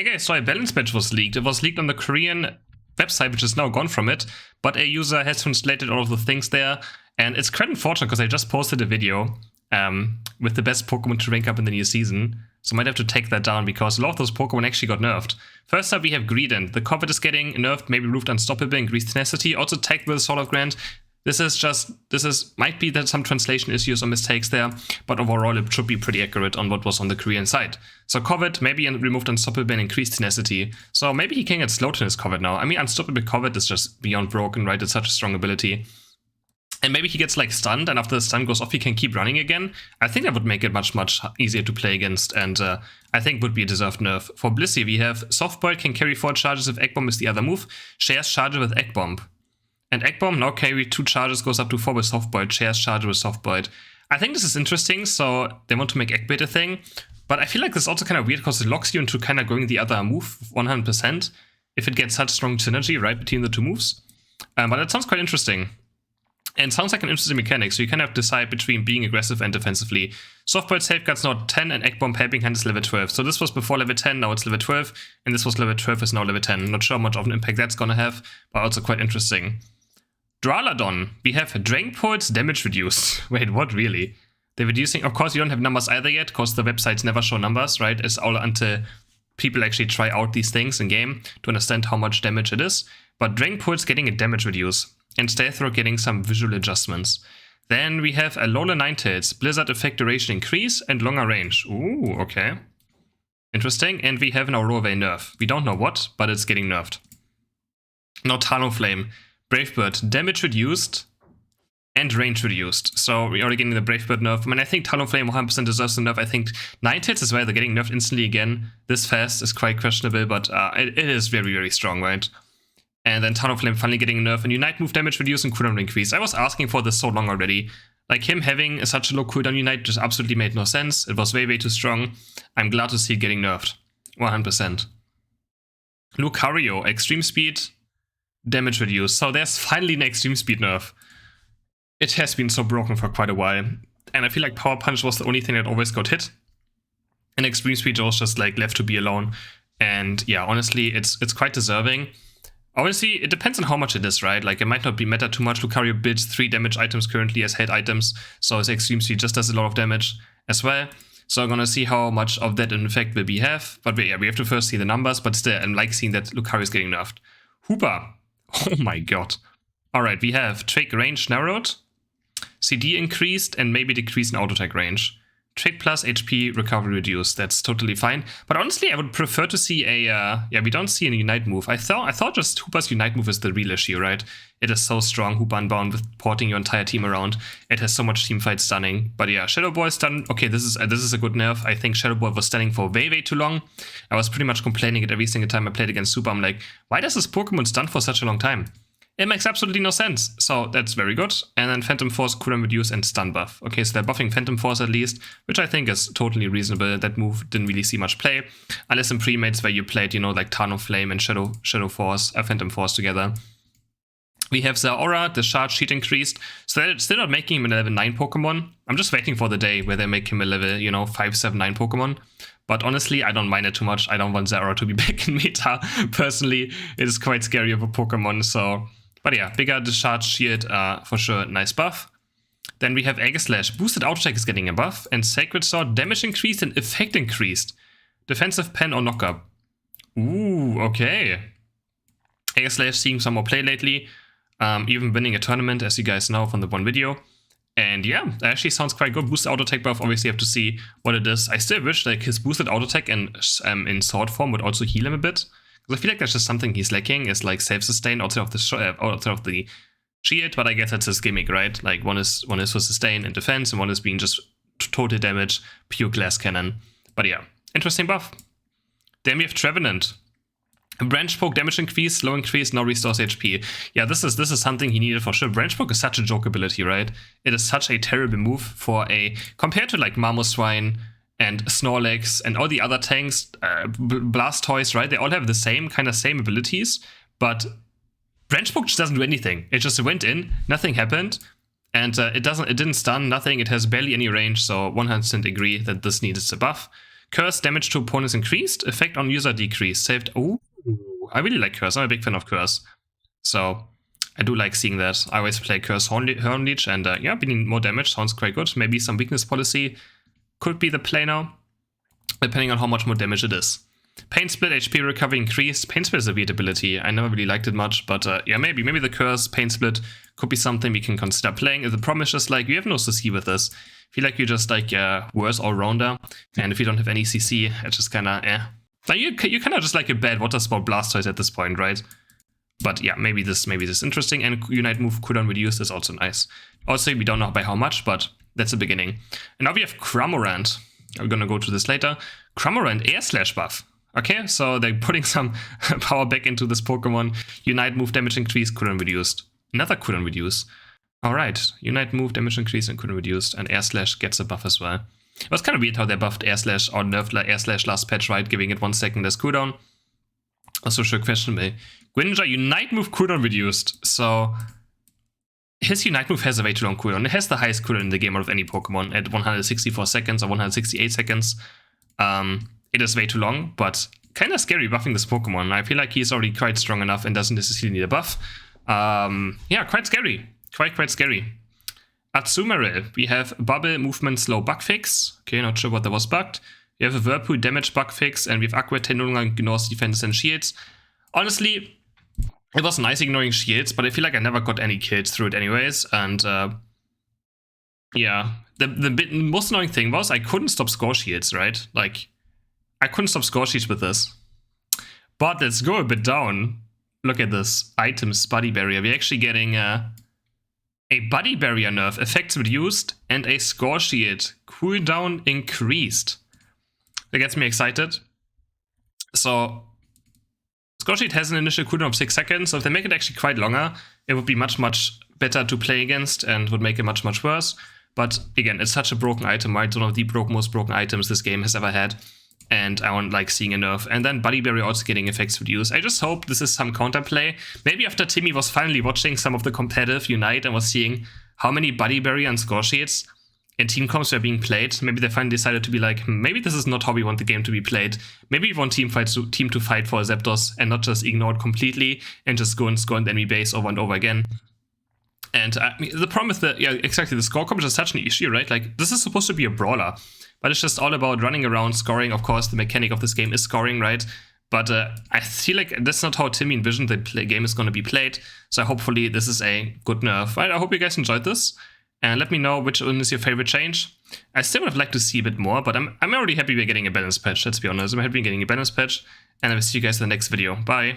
Hey guys, so a balance patch was leaked. It was leaked on the Korean website, which is now gone from it, but a user has translated all of the things there, and it's quite unfortunate because I just posted a video with the best Pokemon to rank up in the new season, so I might have to take that down because a lot of those Pokemon actually got nerfed. First up, we have Greedent. The Covet is getting nerfed, maybe removed Unstoppable, increased Tenacity, also tagged with Sword of Grant. Might be that some translation issues or mistakes there, but overall it should be pretty accurate on what was on the Korean side. So Covet, maybe removed Unstoppable and increased Tenacity. So maybe he can get slowed in his Covet now. I mean, Unstoppable Covet is just beyond broken, right? It's such a strong ability. And maybe he gets like stunned, and after the stun goes off, he can keep running again. I think that would make it much easier to play against, and I think would be a deserved nerf. For Blissey, we have Soft Boiled can carry 4 charges if Egg Bomb is the other move. Shares charge with Egg Bomb. And Egg Bomb now carry 2 charges, goes up to 4 with Soft Boiled. Shares charge with Soft Boiled. I think this is interesting, so they want to make Egg Bait a thing. But I feel like this is also kind of weird because it locks you into kind of going the other move 100% if it gets such strong synergy right between the two moves. But it sounds quite interesting. And sounds like an interesting mechanic, so you kind of decide between being aggressive and defensively. Softboiled Safeguard's now 10 and Egg Bomb Helping Hand is level 12. So this was before level 10, now it's level 12, and this was level 12, is now level 10. Not sure how much of an impact that's gonna have, but also quite interesting. Dralodon, we have Drain Pulse damage reduced. Wait, what really? They're reducing, of course you don't have numbers either yet, because the websites never show numbers, right? It's all until people actually try out these things in game to understand how much damage it is. But Drain Pulse getting a damage reduce. And Stealth Throw getting some visual adjustments. Then we have Alola Ninetales, Blizzard Effect Duration increase and longer range. Ooh, okay. Interesting. And we have an Aurora nerf. We don't know what, but it's getting nerfed. Now Talonflame, Brave Bird, damage reduced and range reduced. So we're already getting the Brave Bird nerf. I mean, I think Talonflame 100% deserves the nerf. I think Ninetales as well, they're getting nerfed instantly again. This fast is quite questionable, but it is very, very strong, right? And then Talonflame finally getting a nerf and Unite move damage reduce and cooldown increase. I was asking for this so long already. Like him having such a low cooldown Unite just absolutely made no sense. It was way, way too strong. I'm glad to see it getting nerfed. 100%. Lucario, extreme speed, damage reduce. So there's finally an extreme speed nerf. It has been so broken for quite a while. And I feel like Power Punch was the only thing that always got hit. And extreme speed was just like left to be alone. And yeah, honestly, it's quite deserving. Obviously, it depends on how much it is, right? Like, it might not be matter too much. Lucario builds 3 damage items currently as head items, so his Extreme Speed just does a lot of damage as well. So I'm gonna see how much of that in effect will we have. But yeah, we have to first see the numbers, but still, I'm like seeing that Lucario is getting nerfed. Hoopa. Oh my god. Alright, we have Trick range narrowed, CD increased, and maybe decreased in auto attack range. Trick plus HP recovery reduced. That's totally fine. But honestly, I would prefer to see a yeah, we don't see a Unite move. I thought just Hoopa's Unite move is the real issue, right? It is so strong, Hoopa Unbound, with porting your entire team around. It has so much teamfight stunning. But yeah, Shadow Ball stun. Okay, this is a good nerf. I think Shadow Ball was stunning for way, way too long. I was pretty much complaining it every single time I played against Super. I'm like, why does this Pokemon stun for such a long time? It makes absolutely no sense, so that's very good. And then Phantom Force, cooldown reduce, and stun buff. Okay, so they're buffing Phantom Force at least, which I think is totally reasonable. That move didn't really see much play, unless in pre-mates where you played, you know, like Talonflame and Shadow Force, Phantom Force together. We have Zaora, the Shard Sheet increased, so they're still not making him a level 9 Pokemon. I'm just waiting for the day where they make him a level, you know, 5, 7, 9 Pokemon. But honestly, I don't mind it too much. I don't want Zaora to be back in meta. Personally, it is quite scary of a Pokemon, so... But yeah, bigger Discharge Shield, for sure, nice buff. Then we have Aegislash. Boosted Auto Attack is getting a buff. And Sacred Sword, damage increased and effect increased. Defensive Pen or Knockup. Ooh, okay. Aegislash seeing some more play lately. Even winning a tournament, as you guys know from the one video. And yeah, that actually sounds quite good. Boosted Auto Attack buff, obviously you have to see what it is. I still wish like his Boosted Auto Attack in Sword form would also heal him a bit. I feel like that's just something he's lacking, is like self-sustain outside of the shield, but I guess that's his gimmick, right? Like one is for sustain and defense, and one is being just total damage, pure glass cannon. But yeah, interesting buff. Then we have Trevenant. Branch Poke, damage increase, slow increase, now restores HP. Yeah, this is something he needed for sure. Branch Poke is such a joke ability, right? It is such a terrible move for compared to like Mamoswine and Snorlax and all the other tanks, Blastoise, right? They all have the same abilities, but Branch Poke just doesn't do anything. It just went in, nothing happened, and it didn't stun, nothing. It has barely any range, so 100% agree that this needs a buff. Curse damage to opponents increased, effect on user decreased, saved. Ooh, I really like Curse. I'm a big fan of Curse. So I do like seeing that. I always play Curse Horn Leech, and yeah, being more damage sounds quite good. Maybe some weakness policy could be the play now, depending on how much more damage it is. Pain Split, HP recovery increased. Pain Split is a weird ability. I never really liked it much, but yeah, maybe the Curse, Pain Split could be something we can consider playing. The problem is just like, you have no CC with this. I feel like you're just like worse all-rounder, and if you don't have any CC, it's just kinda Like you're kind of just like a bad Water Spout Blastoise at this point, right? But yeah, maybe this is interesting, and Unite move cooldown reduced is also nice. Also, we don't know by how much, but that's the beginning. And now we have Cramorant. We're gonna go to this later. Cramorant Air Slash buff. Okay, so they're putting some power back into this Pokemon. Unite move damage increase, cooldown reduced. Another cooldown reduce. Alright, Unite move damage increase and cooldown reduced, and Air Slash gets a buff as well. It was kind of weird how they buffed Air Slash or nerfed Air Slash last patch, right? Giving it 1 second as cooldown. Also, sure, questionable. Greninja Unite move cooldown reduced. So his Unite move has a way too long cooldown. It has the highest cooldown in the game out of any Pokemon at 164 seconds or 168 seconds. It is way too long, but kind of scary buffing this Pokemon. I feel like he's already quite strong enough and doesn't necessarily need a buff. Yeah, quite scary. Quite scary. Azumarill, we have Bubble, Movement, Slow bug fix. Okay, not sure what that was bugged. We have a Whirlpool damage bug fix, and we have Aqua Tail no longer ignores defense and shields. Honestly, it was nice ignoring shields, but I feel like I never got any kills through it anyways, and yeah. The most annoying thing was I couldn't stop score shields, right? Like, I couldn't stop score shields with this. But let's go a bit down. Look at this. Items, Buddy Barrier. We're actually getting a Buddy Barrier nerf, effects reduced, and a Score Shield cooldown increased. That gets me excited. So, Score Shield has an initial cooldown of 6 seconds, so if they make it actually quite longer, it would be much better to play against and would make it much worse. But again, it's such a broken item, right? It's one of the most broken items this game has ever had. And I don't like seeing a nerf. And then Buddy Barrier also getting effects reduced. I just hope this is some counterplay. Maybe after Timmy was finally watching some of the competitive Unite and was seeing how many Buddy Barrier and Score Shields and team comps were being played, maybe they finally decided to be like, maybe this is not how we want the game to be played. Maybe we want team to fight for Zapdos and not just ignore it completely and just go and score in the enemy base over and over again. And the problem with the score comp is just such an issue, right? Like, this is supposed to be a brawler. But it's just all about running around, scoring. Of course, the mechanic of this game is scoring, right? But I feel like that's not how Timmy envisioned the game is going to be played. So hopefully this is a good nerf. Right? I hope you guys enjoyed this. And let me know which one is your favorite change. I still would have liked to see a bit more, but I'm already happy we're getting a balance patch, let's be honest. I'm happy we're getting a balance patch. And I will see you guys in the next video. Bye!